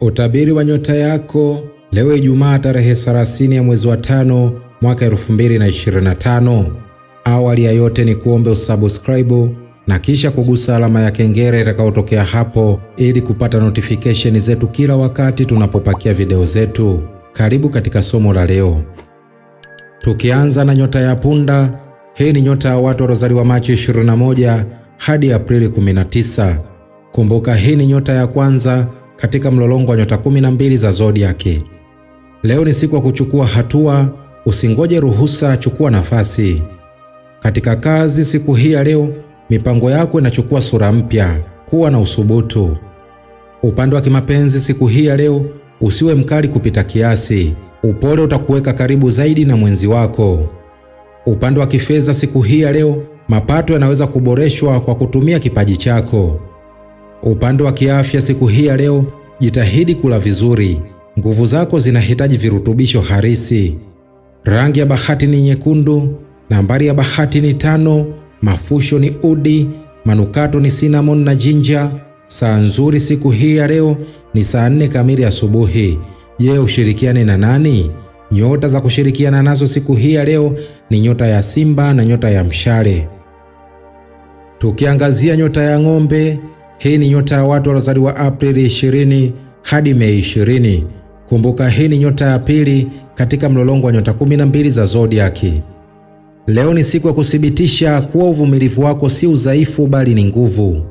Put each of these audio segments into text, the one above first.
Utabiri wa nyota yako leo Ijumaa tarehe 30 ya mwezi wa 5 mwaka 2025. Awali ya yote ni kuombe usubscribe na kisha kugusa alama ya kengele itakayotokea hapo ili kupata notification zetu kila wakati tunapopakia video zetu. Karibu katika somo la leo. Tukianza na nyota ya punda, hii ni nyota ya watu waliozaliwa Machi 21 hadi Aprili 19. Kumbuka hii ni nyota ya kwanza katika mlolongo wa nyota 12 za zodiaki. Leo ni siku ya kuchukua hatua, usingoje ruhusa, chukua nafasi. Katika kazi siku hii ya leo, mipango yako inachukua sura mpya, kuwa na usubutu. Upande wa kimapenzi siku hii ya leo, usiwe mkali kupita kiasi, upole utakuweka karibu zaidi na mwenzi wako. Upande wa kifedha siku hii ya leo, mapato yanaweza kuboreshwa kwa kutumia kipaji chako. Upande wa kiafya siku hii ya leo, jitahidi kula vizuri, nguvu zako zinahitaji virutubisho harisi. Rangi ya bahati ni nyekundu, nambari ya bahati ni 5, mafusho ni udi, manukato ni cinnamon na ginger. Saa nzuri siku hii ya leo ni saa 4 kamili asubuhi. Je, ushirikiane na nani? Nyota za kushirikiana nazo siku hii ya leo ni nyota ya Simba na nyota ya Mshale. Tukiangazia nyota ya ng'ombe, hii ni nyota ya watu waliozaliwa Aprili 20 hadi Mei 20. Kumbuka hii ni nyota ya pili katika mlolongo wa nyota 12 za zodiaki. Leo ni siku ya kuthibitisha kuwa uvumilivu wako si udhaifu bali ni nguvu.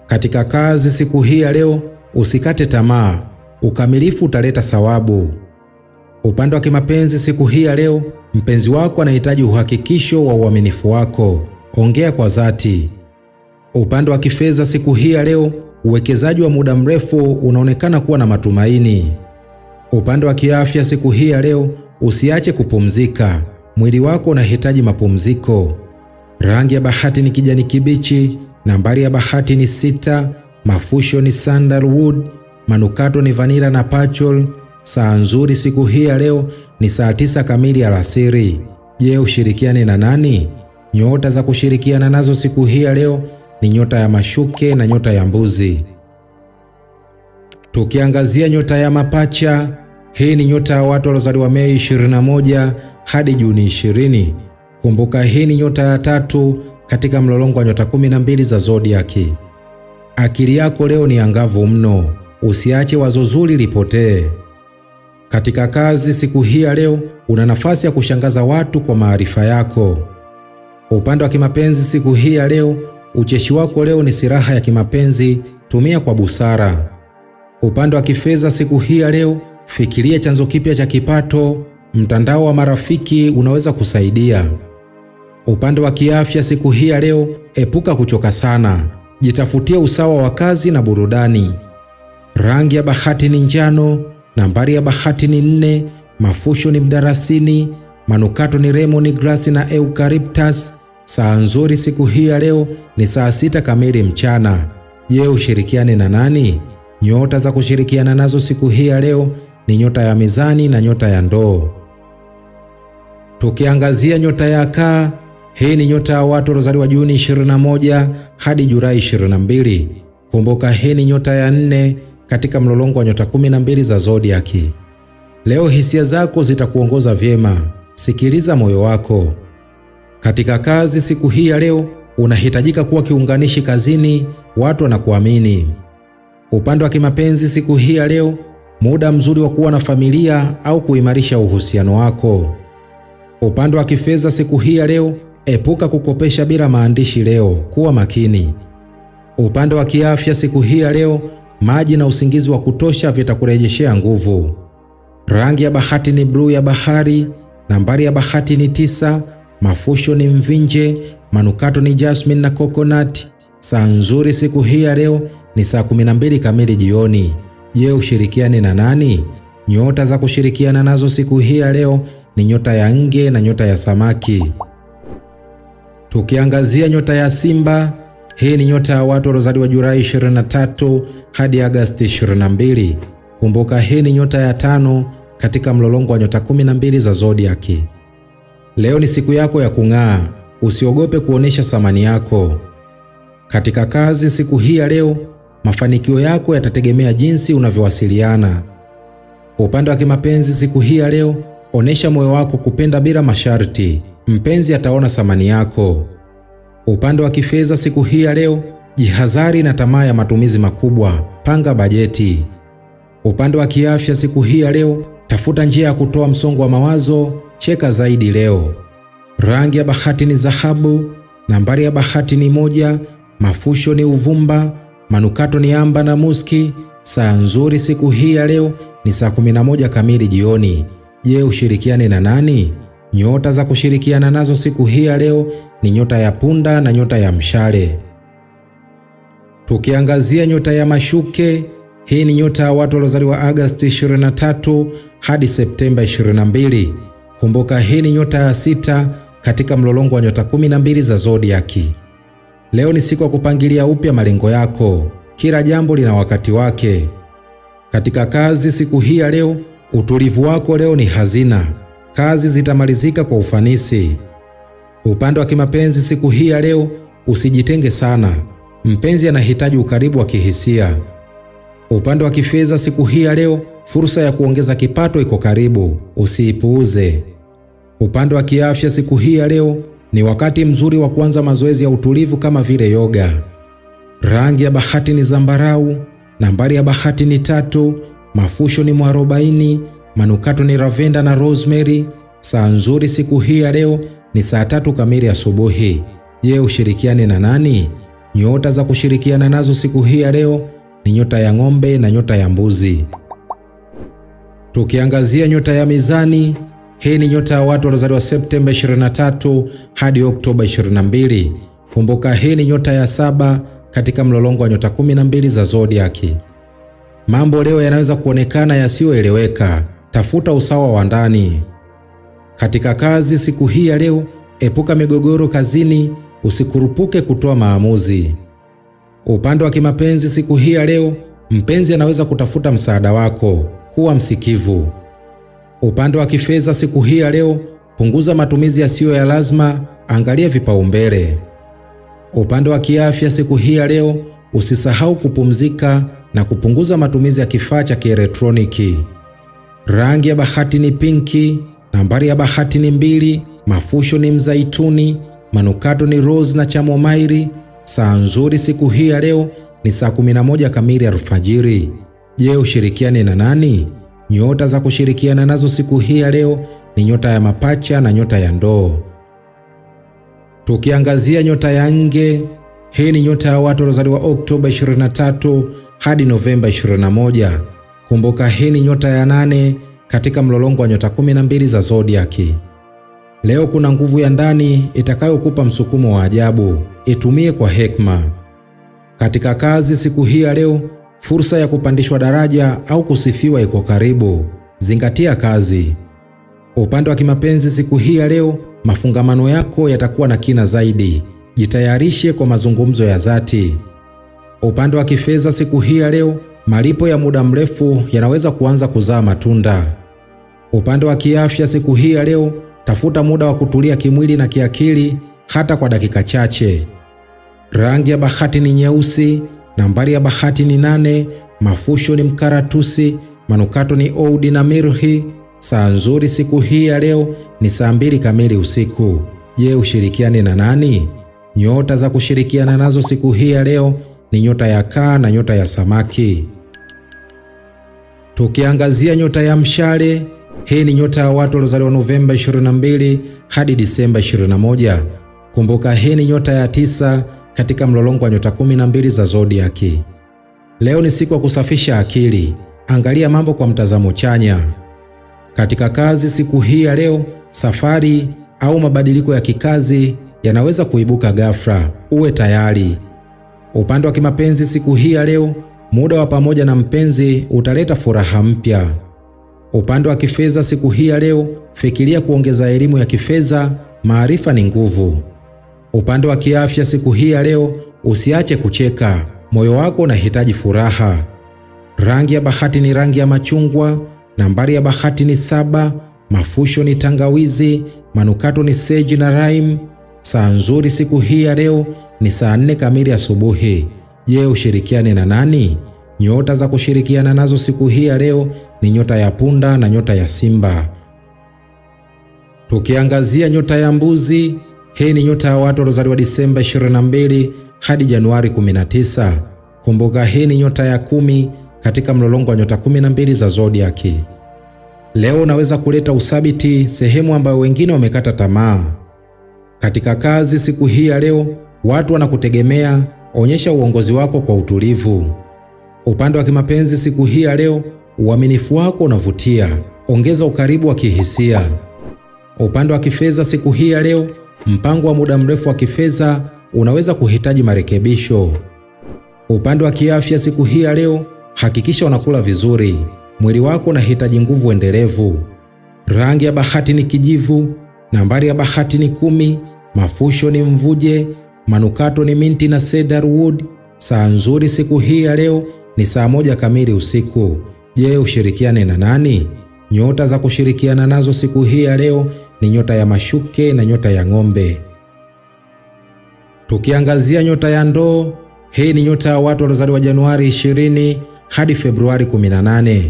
Katika kazi siku hii ya leo, usikate tamaa, ukamilifu utaleta thawabu. Upande wa kimapenzi siku hii ya leo, mpenzi wako anahitaji uhakikisho wa uaminifu wako, ongea kwa dhati. Upande wa kifedha siku hii ya leo, uwekezaji wa muda mrefu unaonekana kuwa na matumaini. Upande wa kiafya siku hii ya leo, usiache kupumzika, mwili wako unahitaji mapumziko. Rangi ya bahati ni kijani kibichi, nambari ya bahati ni 6, mafusho ni sandalwood, manukato ni vanilla na patchouli. Saa nzuri siku hii ya leo ni saa 9 kamili alasiri. Je, ushirikiane na nani? Nyota za kushirikiana nazo siku hii ya leo ni nyota ya mashuke na nyota ya mbuzi. Tukiangazia nyota ya mapacha, hii ni nyota ya watu waliozaliwa Mei 21 hadi Juni 20. Kumbuka hii ni nyota ya 3 katika mlolongo wa nyota 12 za zodiaki. Akili yako leo ni angavu mno, usiache wazo zuri lipotee. Katika kazi siku hii ya leo, una nafasi ya kushangaza watu kwa maarifa yako. Upande wa kimapenzi siku hii ya leo, ucheshi wako leo ni silaha ya kimapenzi, tumia kwa busara. Upande wa kifedha siku hii ya leo, fikiria chanzo kipya cha kipato, mtandao wa marafiki unaweza kusaidia. Upande wa kiafya siku hii ya leo, epuka kuchoka sana, jitafutie usawa wa kazi na burudani. Rangi ya bahati ni njano, nambari ya bahati ni 4, mafusho ni mdarasini, manukato ni lemon grass na eucalyptus. Saa nzuri siku hii ya leo ni saa 6 kamili mchana. Je, ushirikiane na nani? Nyota za kushirikiana nazo siku hii ya leo ni nyota ya mizani na nyota ya ndoo. Tukiangazia nyota ya kaa, hii ni nyota ya watu waliozaliwa Juni 21 hadi Julai 22. Kumbuka hii ni nyota ya 4 katika mlolongo wa nyota 12 za zodiaki. Leo hisia zako zitakuongoza vyema, sikiliza moyo wako. Katika kazi siku hii ya leo, unahitajika kuwa kiunganishi kazini, watu wanakuamini. Upande wa kimapenzi siku hii ya leo, muda mzuri wa kuwa na familia au kuimarisha uhusiano wako. Upande wa kifedha siku hii ya leo, epuka kukopesha bila maandishi leo, kuwa makini. Upande wa kiafya siku hii ya leo, maji na usingizi wa kutosha vitakurejeshea nguvu. Rangi ya bahati ni bluu ya bahari, nambari ya bahati ni 9, mafusho ni mvinje, manukato ni jasmine na coconut. Saa nzuri siku hii ya leo ni saa 12 kamili jioni. Je, ushirikiane na nani? Nyota za kushirikiana nazo siku hii ya leo ni nyota ya nge na nyota ya samaki. Tukiangazia nyota ya Simba, hii ni nyota ya watu waliozaliwa Julai 23 hadi Agosti 22. Kumbuka hii ni nyota ya 5 katika mlolongo wa nyota 12 za zodiaki. Leo ni siku yako ya kung'aa, usiogope kuonesha thamani yako. Katika kazi siku hii ya leo, mafanikio yako yatategemea jinsi unavyowasiliana. Upande wa kimapenzi siku hii ya leo, onesha moyo wako kupenda bila masharti. Mpenzi ataona thamani yako. Upande wa kifedha siku hii ya leo, jihadhari na tamaa ya matumizi makubwa, panga bajeti. Upande wa kiafya siku hii ya leo, tafuta njia ya kutoa msongo wa mawazo, cheka zaidi leo. Rangi ya bahati ni dhahabu, nambari ya bahati ni 1, mafusho ni uvumba, manukato ni amba na muski. Saa nzuri siku hii ya leo ni saa 11 kamili jioni. Je, ushirikiane na nani? Nyota za kushirikiana nazo siku hii ya leo ni nyota ya punda na nyota ya mshale. Tukiangazia nyota ya mashuke, hii ni nyota ya watu waliozaliwa Agosti 23 hadi Septemba 22. Kumbuka hii ni nyota ya 6 katika mlolongo wa nyota 12 za zodiaki. Leo ni siku ya kupangilia upya malengo yako. Kila jambo lina wakati wake. Katika kazi siku hii ya leo, utulivu wako leo ni hazina. Kazi zitamalizika kwa ufanisi. Upande wa kimapenzi siku hii ya leo, usijitenge sana. Mpenzi anahitaji ukaribu wa kihisia. Upande wa kifedha siku hii ya leo, fursa ya kuongeza kipato iko karibu, usiipuuze. Upande wa kiafya siku hii ya leo, ni wakati mzuri wa kuanza mazoezi ya utulivu kama vile yoga. Rangi ya bahati ni zambarau, nambari ya bahati ni 3, mafusho ni mwarobaini, manukato ni lavenda na rosemary. Saa nzuri siku hii ya leo ni saa 3 kamili asubuhi. Je, ushirikiane na nani? Nyota za kushirikiana nazo siku hii ya leo ni nyota ya ng'ombe na nyota ya mbuzi. Tukiangazia nyota ya mizani, hii ni nyota ya watu waliozaliwa Septemba 23 hadi Oktoba 22. Kumbuka hii ni nyota ya 7 katika mlolongo wa nyota 12 za zodiaki. Mambo leo yanaweza kuonekana yasiyoeleweka. Tafuta usawa wa ndani. Katika kazi siku hii ya leo, epuka migogoro kazini, usikurupuke kutoa maamuzi. Upande wa kimapenzi siku hii ya leo, mpenzi anaweza kutafuta msaada wako, kuwa msikivu. Upande wa kifedha siku hii ya leo, punguza matumizi yasiyo ya lazima, angalia vipaumbele. Upande wa kiafya siku hii ya leo, usisahau kupumzika na kupunguza matumizi ya kifaa cha kielektroniki. Rangi ya bahati ni pinki, nambari ya bahati ni 2, mafusho ni mzaituni, manukato ni rose na chamomile. Saa nzuri siku hii ya leo ni saa 11 kamili alfajiri. Je, ushirikiane na nani? Nyota za kushirikiana nazo siku hii ya leo ni nyota ya mapacha na nyota ya ndoo. Tukiangazia nyota ya nge, hii ni nyota ya watu waliozaliwa Oktoba 23 hadi Novemba 21. Kumbuka hii ni nyota ya 8 katika mlolongo wa nyota 12 za zodiaki. Leo kuna nguvu ya ndani itakayokupa msukumo wa ajabu, itumie kwa hekima. Katika kazi siku hii ya leo, fursa ya kupandishwa daraja au kusifiwa iko karibu, zingatia kazi. Upande wa kimapenzi siku hii ya leo, mafungamano yako yatakuwa na kina zaidi, jitayarishe kwa mazungumzo ya dhati. Upande wa kifedha siku hii ya leo, malipo ya muda mrefu yanaweza kuanza kuzaa matunda. Upande wa kiafya siku hii ya leo, tafuta muda wa kutulia kimwili na kiakili hata kwa dakika chache. Rangi ya bahati ni nyeusi, nambari ya bahati ni 8, mafusho ni mkaratusi, manukato ni oudi na mirhi. Saa nzuri siku hii ya leo ni saa 2 kamili usiku. Je, ushirikiane na nani? Nyota za kushirikiana nazo siku hii ya leo ni nyota ya kaa na nyota ya samaki. Tukiangazia nyota ya mshale, hii ni nyota ya watu waliozaliwa Novemba 22 hadi Disemba 21. Kumbuka hii ni nyota ya 9 katika mlolongo wa nyota 12 za zodiaki. Leo ni siku ya kusafisha akili, angalia mambo kwa mtazamo chanya. Katika kazi siku hii ya leo, safari au mabadiliko ya kikazi yanaweza kuibuka ghafla, uwe tayari. Upande wa kimapenzi siku hii ya leo, muda wa pamoja na mpenzi utaleta furaha mpya. Upande wa kifedha siku hii ya leo, fikiria kuongeza elimu ya kifedha, maarifa ni nguvu. Upande wa kiafya siku hii ya leo, usiache kucheka, moyo wako unahitaji furaha. Rangi ya bahati ni rangi ya machungwa, nambari ya bahati ni 7, mafusho ni tangawizi, manukato ni sage na lime. Saa nzuri siku hii ya leo ni saa 4 kamili asubuhi. Je, ushirikiane na nani? Nyota za kushirikiana nazo siku hii ya leo ni nyota ya punda na nyota ya simba. Tukiangazia nyota ya mbuzi, hii ni nyota ya watu waliozaliwa Disemba 22 hadi Januari 19. Kumbuka hii ni nyota ya 10 katika mlolongo wa nyota 12 za zodiaki. Leo unaweza kuleta uthabiti sehemu ambayo wengine wamekata tamaa. Katika kazi siku hii ya leo, watu wanakutegemea, onyesha uongozi wako kwa utulivu. Upande wa kimapenzi siku hii ya leo, uaminifu wako unavutia, ongeza ukaribu wa kihisia. Upande wa kifedha siku hii ya leo, mpango wa muda mrefu wa kifedha unaweza kuhitaji marekebisho. Upande wa kiafya siku hii ya leo, hakikisha unakula vizuri, mwili wako unahitaji nguvu endelevu. Rangi ya bahati ni kijivu, nambari ya bahati ni 10, mafusho ni mvuje, manukato ni minti na cedarwood. Saa nzuri siku hii ya leo ni saa 1 kamili usiku. Je, ushirikiane na nani? Nyota za kushirikiana nazo siku hii ya leo ni nyota ya mashuke na nyota ya ng'ombe. Tukiangazia nyota ya ndoo, hii ni nyota ya watu waliozaliwa Januari 20 hadi Februari 18.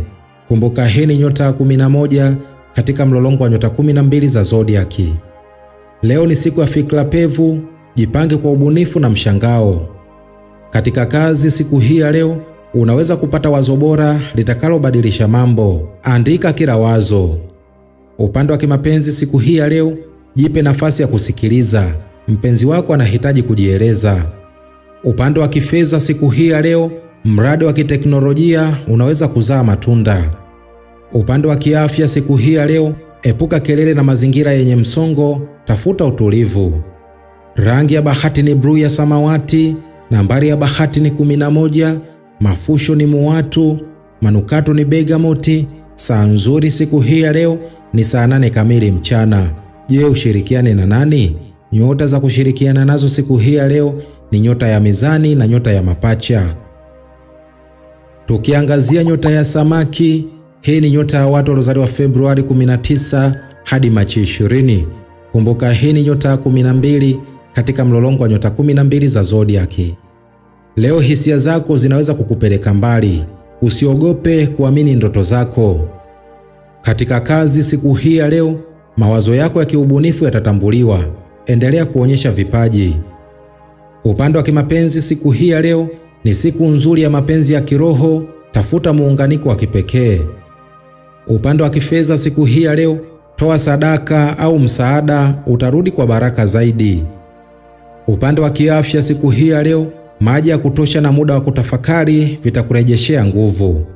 Kumbuka hii ni nyota ya 11 katika mlolongo wa nyota 12 za zodiaki. Leo ni siku ya fikra pevu, jipange kwa ubunifu na mshangao. Katika kazi siku hii ya leo, unaweza kupata wazo bora litakalobadilisha mambo. Andika kila wazo. Upande wa kimapenzi siku hii ya leo, jipe nafasi ya kusikiliza, mpenzi wako anahitaji kujieleza. Upande wa kifedha siku hii ya leo, mradi wa kiteknolojia unaweza kuzaa matunda. Upande wa kiafya siku hii ya leo, epuka kelele na mazingira yenye msongo, tafuta utulivu. Rangi ya bahati ni bluu ya samawati, nambari ya bahati ni 11, mafusho ni muwatu, manukato ni bergamoti. Saa nzuri siku hii ya leo ni saa 8 kamili mchana. Je, ushirikiane na nani? Nyota za kushirikiana nazo siku hii ya leo ni nyota ya mizani na nyota ya mapacha. Tukiangazia nyota ya samaki, hii ni nyota ya watu waliozaliwa Februari 19 hadi Machi 20. Kumbuka hii ni nyota ya 12 katika mlolongo wa nyota 12 za zodiaki. Leo hisia zako zinaweza kukupeleka mbali, usiogope kuamini ndoto zako. Katika kazi siku hii ya leo, mawazo yako ya kiubunifu yatatambuliwa, endelea kuonyesha vipaji. Upande wa kimapenzi siku hii ya leo ni siku nzuri ya mapenzi ya kiroho, tafuta muunganiko wa kipekee. Upande wa kifedha siku hii ya leo, toa sadaka au msaada, utarudi kwa baraka zaidi. Upande wa kiafya siku hii ya leo, maji ya kutosha na muda wa kutafakari vitakurejeshea nguvu.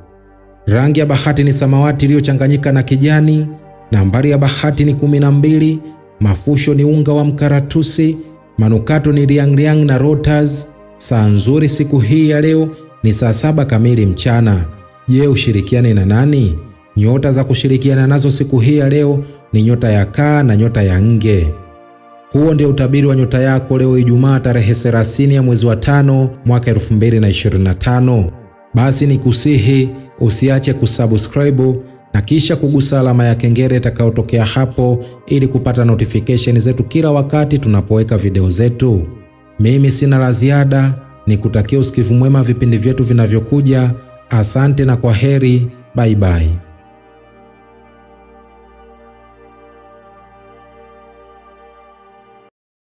Rangi ya bahati ni samawati iliyochanganyika na kijani, nambari ya bahati ni 12, mafusho ni unga wa mkaratusi, manukato ni riang na rotas. Saa nzuri siku hii ya leo ni saa 7 kamili mchana. Je, ushirikiane na nani? Nyota za kushirikiana nazo siku hii ya leo ni nyota ya kaa na nyota ya nge. Huo ndio utabiri wa nyota yako leo Ijumaa tarehe 30 ya mwezi wa 5 mwaka 2025. Basi nikusihi usiache kusubscribe na kisha kugusa alama ya kengele itakayotokea hapo ili kupata notification zetu kila wakati tunapoweka video zetu. Mimi sina la ziada, nikutakia usikivu mwema vipindi vyetu vinavyokuja. Asante na kwaheri, bye bye.